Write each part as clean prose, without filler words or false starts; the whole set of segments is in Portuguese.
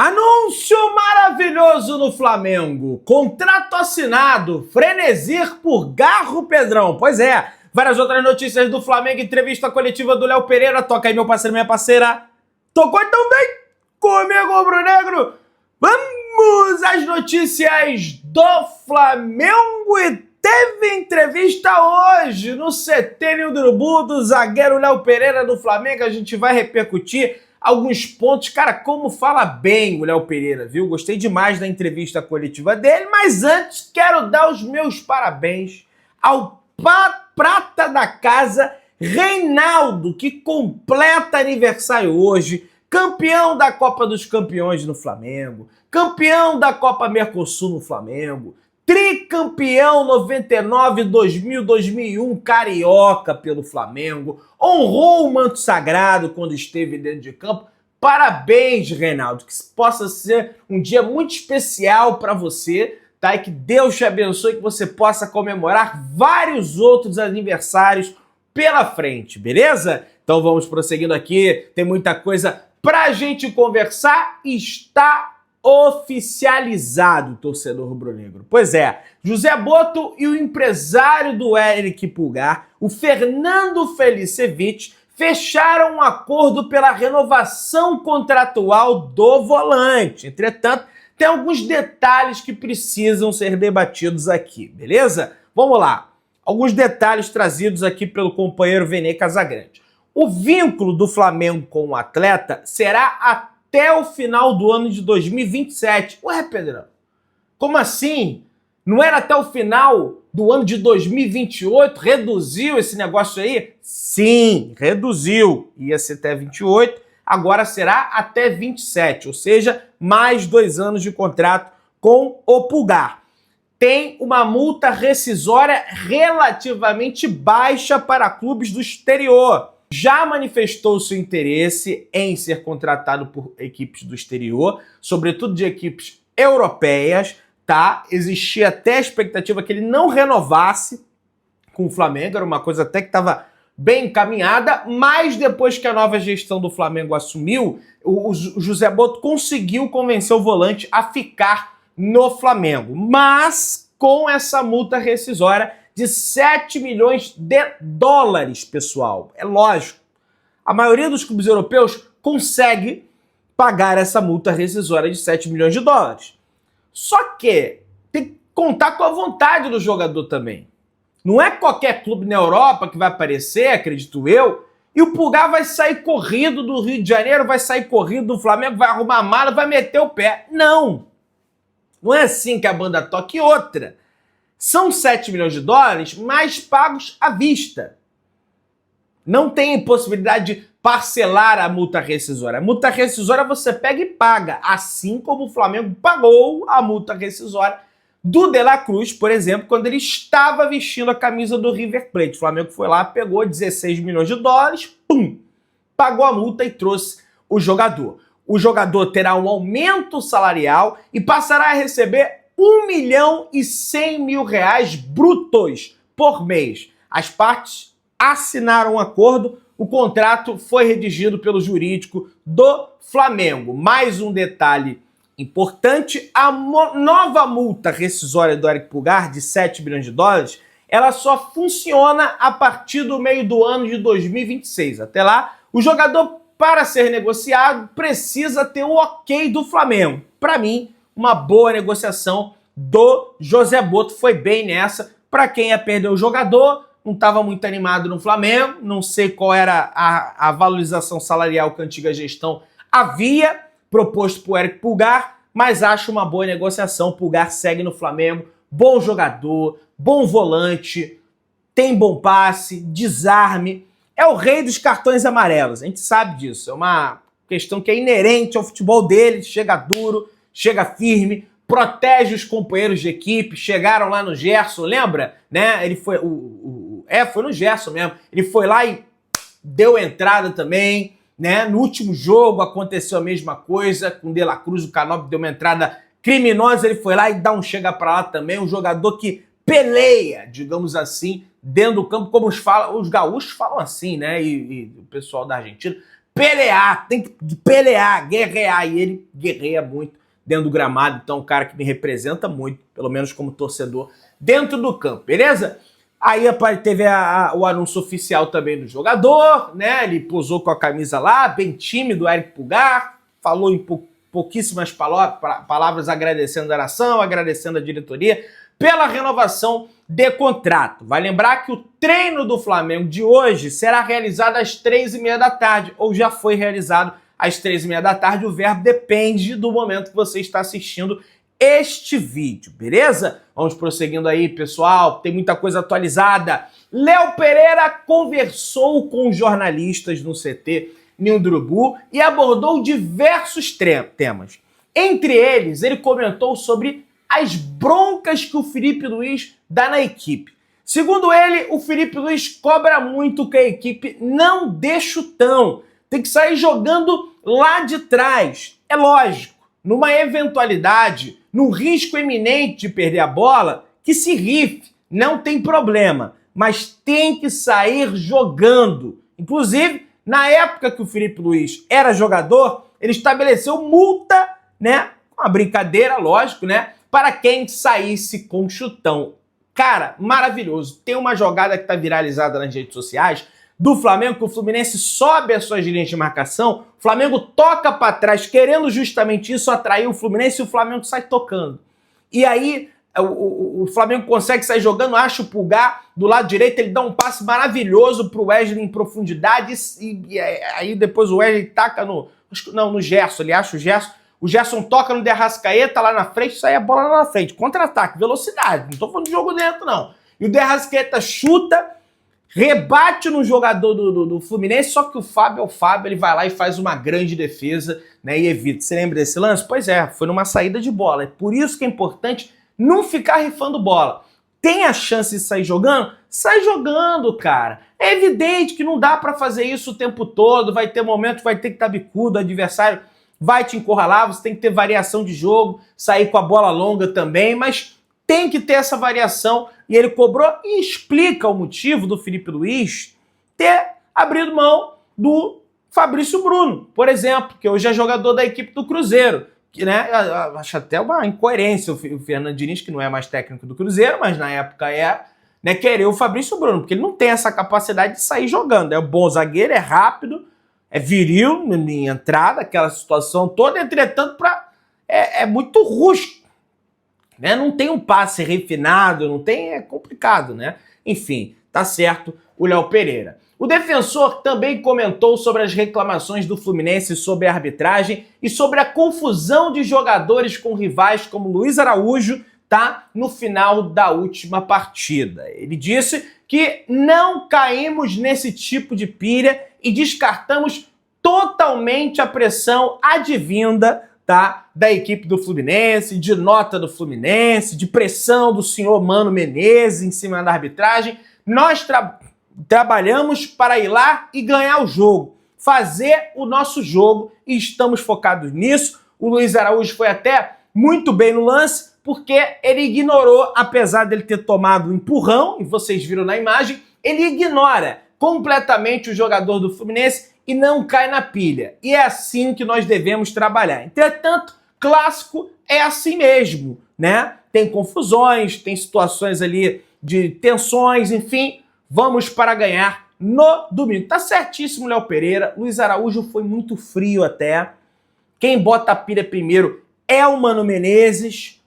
Anúncio maravilhoso no Flamengo. Contrato assinado. Frenesi por Garro Pedrão. Pois é, várias outras notícias do Flamengo. Entrevista coletiva do Léo Pereira. Toca aí, meu parceiro, minha parceira. Tocou também comigo, rubro-negro. Vamos às notícias do Flamengo. E teve entrevista hoje no CT do Urubu do zagueiro Léo Pereira do Flamengo. A gente vai repercutir alguns pontos. Cara, como fala bem o Léo Pereira, viu? Gostei demais da entrevista coletiva dele, mas antes quero dar os meus parabéns ao prata da casa, Reinaldo, que completa aniversário hoje, campeão da Copa dos Campeões no Flamengo, campeão da Copa Mercosul no Flamengo, tricampeão 99, 2000, 2001, carioca pelo Flamengo, honrou o manto sagrado quando esteve dentro de campo. Parabéns, Reinaldo, que possa ser um dia muito especial para você, tá? E que Deus te abençoe, que você possa comemorar vários outros aniversários pela frente, beleza? Então vamos prosseguindo aqui, tem muita coisa pra gente conversar. Está oficializado, torcedor rubro-negro. Pois é, José Botto e o empresário do Eric Pulgar, o Fernando Felicevich, fecharam um acordo pela renovação contratual do volante. Entretanto, tem alguns detalhes que precisam ser debatidos aqui, beleza? Vamos lá. Alguns detalhes trazidos aqui pelo companheiro Vene Casagrande. O vínculo do Flamengo com o atleta será até o final do ano de 2027. Ué, Pedrão, como assim? Não era até o final do ano de 2028? Reduziu esse negócio aí? Sim, reduziu. Ia ser até 28, agora será até 27, ou seja, mais 2 anos de contrato com o Pulgar. Tem uma multa rescisória relativamente baixa para clubes do exterior. Já manifestou seu interesse em ser contratado por equipes do exterior, sobretudo de equipes europeias, tá? Existia até a expectativa que ele não renovasse com o Flamengo, era uma coisa até que estava bem encaminhada, mas depois que a nova gestão do Flamengo assumiu, o José Botto conseguiu convencer o volante a ficar no Flamengo, mas com essa multa rescisória de 7 milhões de dólares, pessoal. É lógico, a maioria dos clubes europeus consegue pagar essa multa rescisória de 7 milhões de dólares. Só que tem que contar com a vontade do jogador também. Não é qualquer clube na Europa que vai aparecer, acredito eu, e o Pulgar vai sair corrido do Rio de Janeiro, vai sair corrido do Flamengo, vai arrumar a mala, vai meter o pé. Não! Não é assim que a banda toca. E outra, são 7 milhões de dólares, mas pagos à vista. Não tem possibilidade de parcelar a multa rescisória. A multa rescisória você pega e paga, assim como o Flamengo pagou a multa rescisória do De La Cruz, por exemplo, quando ele estava vestindo a camisa do River Plate. O Flamengo foi lá, pegou 16 milhões de dólares, pum, pagou a multa e trouxe o jogador. O jogador terá um aumento salarial e passará a receber 1.100.000 reais brutos por mês. As partes assinaram um acordo, o contrato foi redigido pelo jurídico do Flamengo. Mais um detalhe importante, a nova multa rescisória do Eric Pulgar de 7 milhões de dólares, ela só funciona a partir do meio do ano de 2026. Até lá, o jogador, para ser negociado, precisa ter o ok do Flamengo. Para mim, uma boa negociação do José Botto, foi bem nessa. Para quem ia perder o jogador, não estava muito animado no Flamengo, não sei qual era a valorização salarial que a antiga gestão havia proposto para o Eric Pulgar, mas acho uma boa negociação. Pulgar segue no Flamengo, bom jogador, bom volante, tem bom passe, desarme, é o rei dos cartões amarelos, a gente sabe disso, é uma questão que é inerente ao futebol dele, chega duro, chega firme, protege os companheiros de equipe. Chegaram lá no Gerson, lembra? Né? Ele foi foi no Gerson mesmo. Ele foi lá e deu entrada também, né? No último jogo aconteceu a mesma coisa com o De La Cruz, o Canóbio deu uma entrada criminosa, ele foi lá e dá um chega pra lá também, um jogador que peleia, digamos assim, dentro do campo, como os gaúchos falam assim, né? E o pessoal da Argentina, pelear, tem que pelear, guerrear. E ele guerreia muito dentro do gramado, então é um cara que me representa muito, pelo menos como torcedor, dentro do campo, beleza? Aí teve o anúncio oficial também do jogador, né? Ele posou com a camisa lá, bem tímido, Eric Pulgar, falou em pouquíssimas palavras agradecendo a nação, agradecendo a diretoria pela renovação de contrato. Vai lembrar que o treino do Flamengo de hoje será realizado às 3h30 da tarde, ou já foi realizado às 3h30 da tarde. O verbo depende do momento que você está assistindo este vídeo, beleza? Vamos prosseguindo aí, pessoal, tem muita coisa atualizada. Léo Pereira conversou com jornalistas no CT Ninho do Urubu e abordou diversos temas. Entre eles, ele comentou sobre as broncas que o Felipe Luiz dá na equipe. Segundo ele, o Felipe Luiz cobra muito que a equipe não dê chutão. Tem que sair jogando lá de trás. É lógico, numa eventualidade, no risco iminente de perder a bola, que se rife, não tem problema. Mas tem que sair jogando. Inclusive, na época que o Felipe Luiz era jogador, ele estabeleceu multa, né? Uma brincadeira, lógico, né? Para quem saísse com chutão. Cara, maravilhoso. Tem uma jogada que está viralizada nas redes sociais do Flamengo, que o Fluminense sobe as suas linhas de marcação, o Flamengo toca para trás, querendo justamente isso, atrair o Fluminense, e o Flamengo sai tocando. E aí o Flamengo consegue sair jogando, acha o Pulgar do lado direito, ele dá um passe maravilhoso pro Wesley em profundidade, e aí depois o Wesley taca no Gerson, ele acha o Gerson toca no De Arrascaeta lá na frente, sai a bola lá na frente, contra-ataque, velocidade, não tô falando de jogo dentro não. E o De Arrascaeta chuta, rebate no jogador do Fluminense, só que o Fábio é o Fábio, ele vai lá e faz uma grande defesa, né, e evita. Você lembra desse lance? Pois é, foi numa saída de bola. É por isso que é importante não ficar rifando bola. Tem a chance de sair jogando? Sai jogando, cara. É evidente que não dá pra fazer isso o tempo todo, vai ter momentos, vai ter que estar bicudo, o adversário vai te encurralar, você tem que ter variação de jogo, sair com a bola longa também, mas tem que ter essa variação, e ele cobrou e explica o motivo do Felipe Luiz ter abrido mão do Fabrício Bruno, por exemplo, que hoje é jogador da equipe do Cruzeiro, que, né, acho até uma incoerência o Fernando Diniz, que não é mais técnico do Cruzeiro, mas na época é, né, querer o Fabrício Bruno, porque ele não tem essa capacidade de sair jogando, é um bom zagueiro, é rápido, é viril em entrada, aquela situação toda, entretanto, é muito rústico, né? Não tem um passe refinado, não tem, é complicado, né? Enfim, tá certo o Léo Pereira. O defensor também comentou sobre as reclamações do Fluminense sobre a arbitragem e sobre a confusão de jogadores com rivais como Luiz Araújo, tá? No final da última partida. Ele disse que não caímos nesse tipo de pilha e descartamos totalmente a pressão advinda, tá, da equipe do Fluminense, de nota do Fluminense, de pressão do senhor Mano Menezes em cima da arbitragem. Nós trabalhamos para ir lá e ganhar o jogo, fazer o nosso jogo, e estamos focados nisso. O Luiz Araújo foi até muito bem no lance, porque ele ignorou, apesar dele ter tomado um empurrão, e vocês viram na imagem, ele ignora completamente o jogador do Fluminense e não cai na pilha. E é assim que nós devemos trabalhar. Entretanto, clássico é assim mesmo, né? Tem confusões, tem situações ali de tensões, enfim, vamos para ganhar no domingo. Tá certíssimo, Léo Pereira. Luiz Araújo foi muito frio até. Quem bota a pilha primeiro é o Mano Menezes,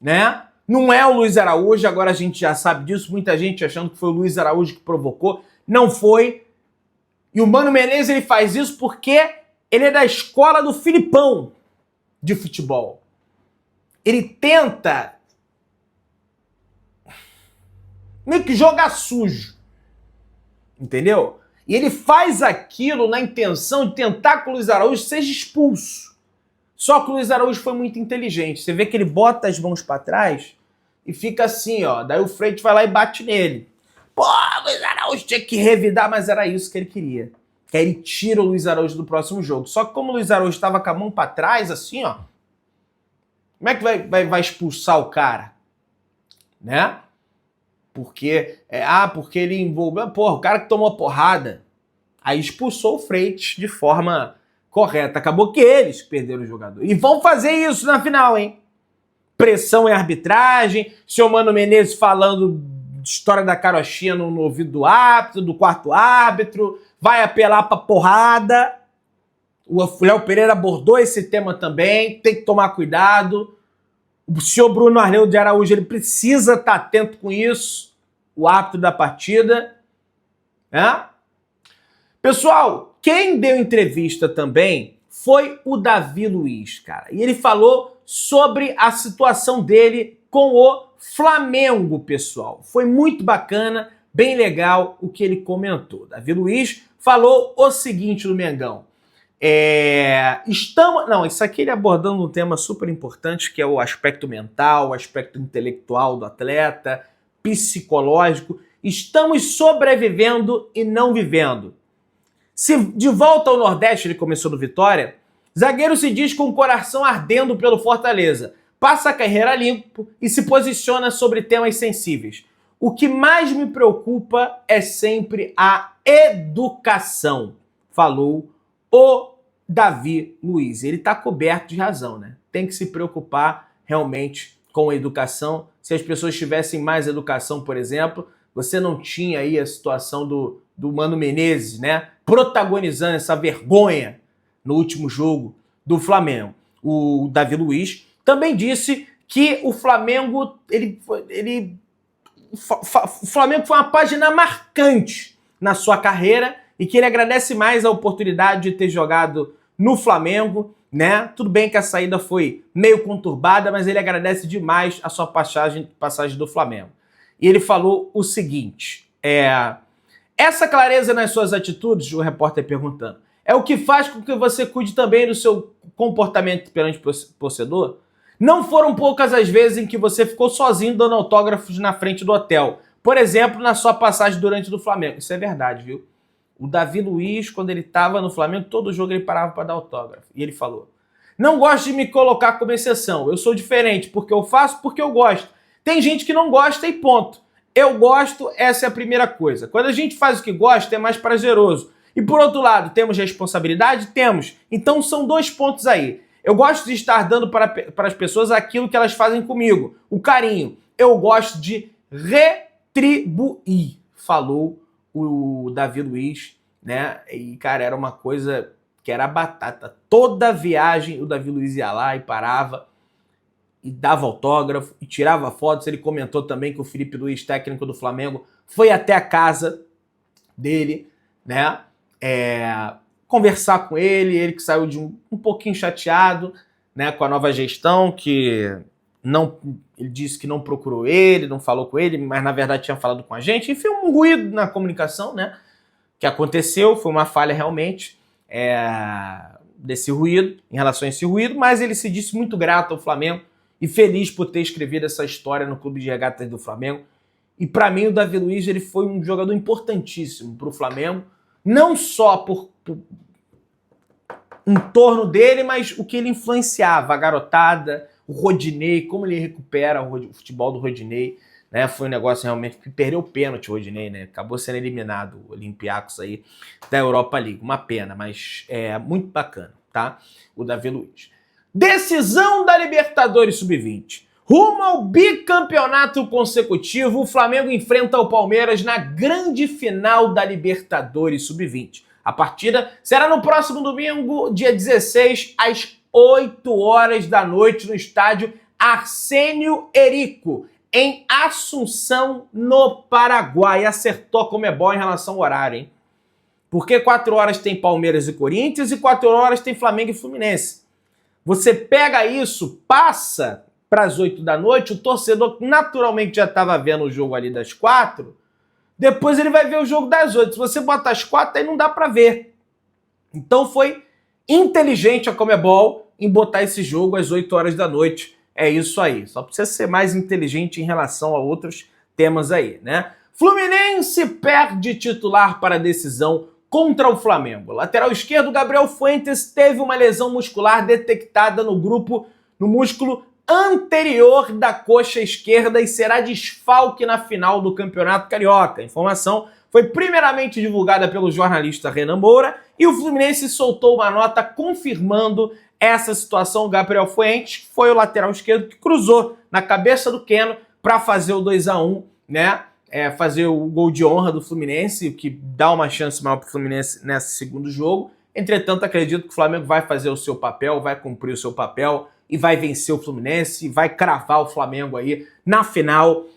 né? Não é o Luiz Araújo, agora a gente já sabe disso, muita gente achando que foi o Luiz Araújo que provocou. Não foi. E o Mano Menezes, ele faz isso porque ele é da escola do Filipão de futebol. Ele tenta meio que jogar sujo, entendeu? E ele faz aquilo na intenção de tentar que o Luiz Araújo seja expulso. Só que o Luiz Araújo foi muito inteligente. Você vê que ele bota as mãos pra trás e fica assim, ó. Daí o Freitas vai lá e bate nele. Pô, o Luiz Araújo tinha que revidar, mas era isso que ele queria. Que aí ele tira o Luiz Araújo do próximo jogo. Só que como o Luiz Araújo estava com a mão pra trás, assim, ó. Como é que vai expulsar o cara? Né? Porque ele envolveu... Porra, o cara que tomou porrada. Aí expulsou o Freitas de forma correta. Acabou que eles perderam o jogador. E vão fazer isso na final, hein? Pressão em arbitragem, seu Mano Menezes falando de história da carochinha no ouvido do árbitro, do quarto árbitro, vai apelar pra porrada. O Léo Pereira abordou esse tema também, tem que tomar cuidado. O senhor Bruno Arleu de Araújo, ele precisa estar atento com isso, o árbitro da partida. Pessoal, quem deu entrevista também foi o Davi Luiz, cara. E ele falou sobre a situação dele com o Flamengo, pessoal. Foi muito bacana, bem legal o que ele comentou. Davi Luiz falou o seguinte no Mengão. Isso aqui ele abordando um tema super importante, que é o aspecto mental, o aspecto intelectual do atleta, psicológico. Estamos sobrevivendo e não vivendo. Se de volta ao Nordeste, ele começou no Vitória, zagueiro se diz com o coração ardendo pelo Fortaleza, passa a carreira limpo e se posiciona sobre temas sensíveis. O que mais me preocupa é sempre a educação, falou o Davi Luiz. Ele está coberto de razão, né? Tem que se preocupar realmente com a educação. Se as pessoas tivessem mais educação, por exemplo, você não tinha aí a situação do Mano Menezes, né? Protagonizando essa vergonha no último jogo do Flamengo. O Davi Luiz também disse que o Flamengo, o Flamengo foi uma página marcante na sua carreira e que ele agradece mais a oportunidade de ter jogado no Flamengo, né? Tudo bem que a saída foi meio conturbada, mas ele agradece demais a sua passagem do Flamengo. E ele falou o seguinte, essa clareza nas suas atitudes, o repórter perguntando, é o que faz com que você cuide também do seu comportamento perante o torcedor? Não foram poucas as vezes em que você ficou sozinho dando autógrafos na frente do hotel. Por exemplo, na sua passagem durante do Flamengo. Isso é verdade, viu? O Davi Luiz, quando ele estava no Flamengo, todo jogo ele parava para dar autógrafo. E ele falou, não gosto de me colocar como exceção. Eu sou diferente porque eu faço, porque eu gosto. Tem gente que não gosta e ponto. Eu gosto, essa é a primeira coisa. Quando a gente faz o que gosta, é mais prazeroso. E por outro lado, temos responsabilidade? Temos. Então são 2 pontos aí. Eu gosto de estar dando para as pessoas aquilo que elas fazem comigo. O carinho. Eu gosto de retribuir, falou o Davi Luiz, né? E, cara, era uma coisa que era batata. Toda viagem o Davi Luiz ia lá e parava e dava autógrafo e tirava fotos. Ele comentou também que o Felipe Luiz, técnico do Flamengo, foi até a casa dele, né? Conversar com ele que saiu de um pouquinho chateado, né, com a nova gestão, que não, ele disse que não procurou ele, não falou com ele, mas na verdade tinha falado com a gente. Enfim, um ruído na comunicação, né, que aconteceu, foi uma falha realmente desse ruído, em relação a esse ruído, mas ele se disse muito grato ao Flamengo e feliz por ter escrevido essa história no Clube de Regatas do Flamengo. E para mim o Davi Luiz, ele foi um jogador importantíssimo para o Flamengo, não só por em torno dele, mas o que ele influenciava, a garotada, o Rodinei, como ele recupera o futebol do Rodinei, né? Foi um negócio realmente que perdeu o pênalti o Rodinei, né? Acabou sendo eliminado o Olympiacos aí da Europa League. Uma pena, mas é muito bacana, tá? O Davi Luiz. Decisão da Libertadores Sub-20. Rumo ao bicampeonato consecutivo, o Flamengo enfrenta o Palmeiras na grande final da Libertadores Sub-20. A partida será no próximo domingo, dia 16, às 8 horas da noite, no estádio Arsênio Erico, em Assunção, no Paraguai. Acertou a Conmebol em relação ao horário, hein? Porque 4 horas tem Palmeiras e Corinthians e 4 horas tem Flamengo e Fluminense. Você pega isso, passa para as 8 da noite, o torcedor naturalmente já estava vendo o jogo ali das 4, depois ele vai ver o jogo das 8. Se você botar as 4, aí não dá para ver. Então foi inteligente a Conmebol em botar esse jogo às 8 horas da noite. É isso aí. Só precisa ser mais inteligente em relação a outros temas aí, né? Fluminense perde titular para a decisão contra o Flamengo. Lateral esquerdo, Gabriel Fuentes, teve uma lesão muscular detectada no músculo anterior da coxa esquerda e será desfalque na final do Campeonato Carioca. A informação foi primeiramente divulgada pelo jornalista Renan Moura e o Fluminense soltou uma nota confirmando essa situação. O Gabriel Fuentes, que foi o lateral esquerdo que cruzou na cabeça do Keno para fazer o 2-1, né? Fazer o gol de honra do Fluminense, o que dá uma chance maior para o Fluminense nesse segundo jogo. Entretanto, acredito que o Flamengo vai fazer o seu papel, vai cumprir o seu papel e vai vencer o Fluminense, vai cravar o Flamengo aí na final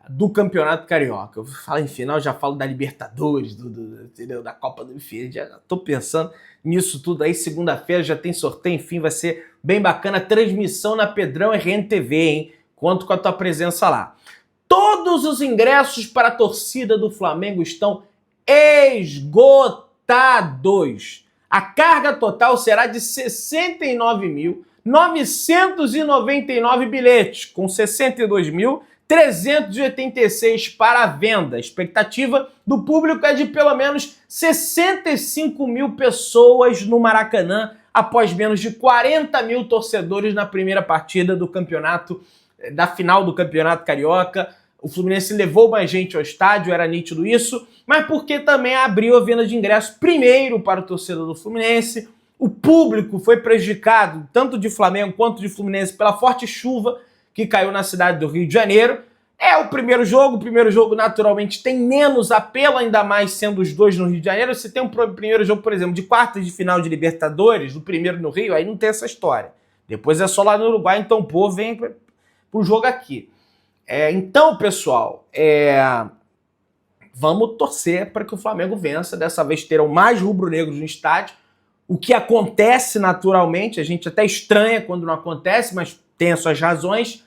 do Campeonato Carioca. Eu falo em final, já falo da Libertadores, entendeu? Da Copa do Enfim, já tô pensando nisso tudo aí. Segunda-feira já tem sorteio, enfim, vai ser bem bacana. Transmissão na Pedrão RNTV, hein? Conto com a tua presença lá. Todos os ingressos para a torcida do Flamengo estão esgotados. A carga total será de 69.999 bilhetes, com 62.386 para a venda. A expectativa do público é de pelo menos 65 mil pessoas no Maracanã, após menos de 40 mil torcedores na primeira partida do campeonato, da final do Campeonato Carioca. O Fluminense levou mais gente ao estádio, era nítido isso, mas porque também abriu a venda de ingressos primeiro para o torcedor do Fluminense. O público foi prejudicado, tanto de Flamengo quanto de Fluminense, pela forte chuva que caiu na cidade do Rio de Janeiro. É o primeiro jogo naturalmente tem menos apelo, ainda mais sendo os dois no Rio de Janeiro. Se tem um primeiro jogo, por exemplo, de quartas de final de Libertadores, do primeiro no Rio, aí não tem essa história. Depois é só lá no Uruguai, então o povo vem pro jogo aqui. Então, pessoal, vamos torcer para que o Flamengo vença. Dessa vez terão mais rubro-negros no estádio, o que acontece naturalmente. A gente até estranha quando não acontece, mas tem as suas razões.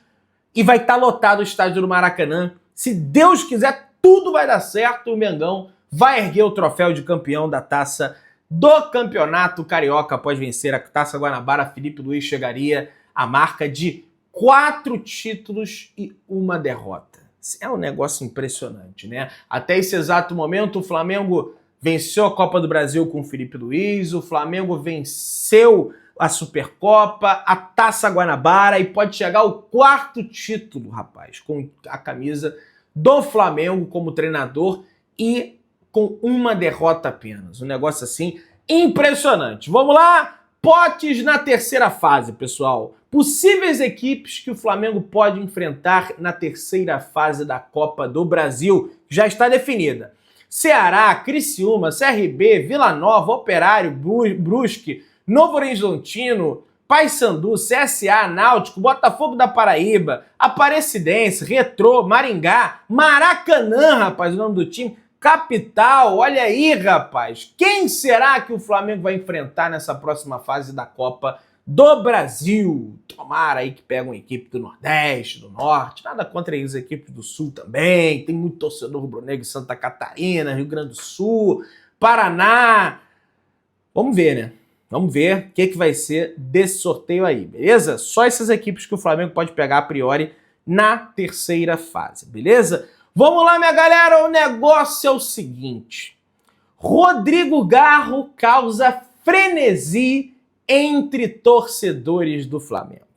E vai estar lotado o estádio do Maracanã. Se Deus quiser, tudo vai dar certo. O Mengão vai erguer o troféu de campeão da taça do Campeonato Carioca após vencer a Taça Guanabara. Felipe Luiz chegaria à marca de 4 títulos e 1 derrota. É um negócio impressionante, né? Até esse exato momento, o Flamengo venceu a Copa do Brasil com o Felipe Luiz, o Flamengo venceu a Supercopa, a Taça Guanabara e pode chegar ao 4º título, rapaz, com a camisa do Flamengo como treinador e com 1 derrota apenas. Um negócio assim impressionante. Vamos lá? Potes na terceira fase, pessoal. Possíveis equipes que o Flamengo pode enfrentar na terceira fase da Copa do Brasil. Já está definida. Ceará, Criciúma, CRB, Vila Nova, Operário, Brusque, Novo Horizontino, Paysandu, CSA, Náutico, Botafogo da Paraíba, Aparecidense, Retrô, Maringá, Maracanã, rapaz, o nome do time, Capital. Olha aí, rapaz. Quem será que o Flamengo vai enfrentar nessa próxima fase da Copa do Brasil? Tomara aí que pega uma equipe do Nordeste, do Norte. Nada contra as equipes do Sul também. Tem muito torcedor rubro-negro em Santa Catarina, Rio Grande do Sul, Paraná. Vamos ver, né? Vamos ver o que vai ser desse sorteio aí, beleza? Só essas equipes que o Flamengo pode pegar a priori na terceira fase, beleza? Vamos lá, minha galera. O negócio é o seguinte. Rodrigo Garro causa frenesi entre torcedores do Flamengo.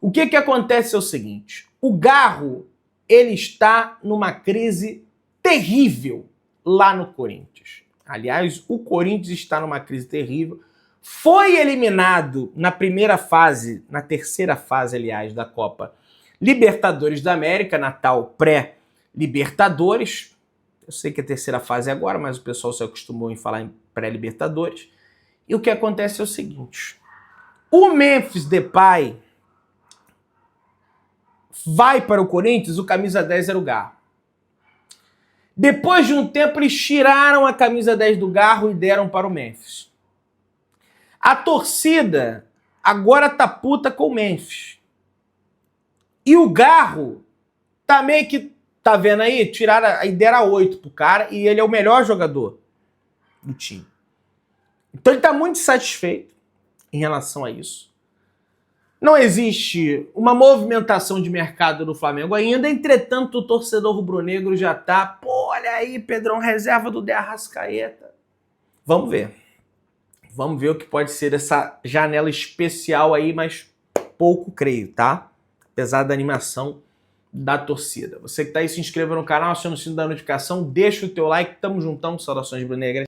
O que acontece é o seguinte. O Garro, ele está numa crise terrível lá no Corinthians. Aliás, o Corinthians está numa crise terrível. Foi eliminado na primeira fase, na terceira fase, aliás, da Copa Libertadores da América, na tal pré-Libertadores. Eu sei que a terceira fase é agora, mas o pessoal se acostumou em falar em pré-Libertadores. E o que acontece é o seguinte. O Memphis Depay vai para o Corinthians, o camisa 10 era o Garro. Depois de um tempo, eles tiraram a camisa 10 do Garro e deram para o Memphis. A torcida agora tá puta com o Memphis. E o Garro tá meio que, tá vendo aí? Tiraram a ideia, era 8 pro cara e ele é o melhor jogador do time. Então ele tá muito satisfeito em relação a isso. Não existe uma movimentação de mercado no Flamengo ainda, entretanto o torcedor rubro-negro já tá, pô, olha aí, Pedrão, reserva do De Arrascaeta. Vamos ver. Vamos ver o que pode ser essa janela especial aí, mas pouco creio, tá? Apesar da animação da torcida. Você que tá aí, se inscreva no canal, aciona o sino da notificação, deixa o teu like, tamo juntão, saudações brunegras.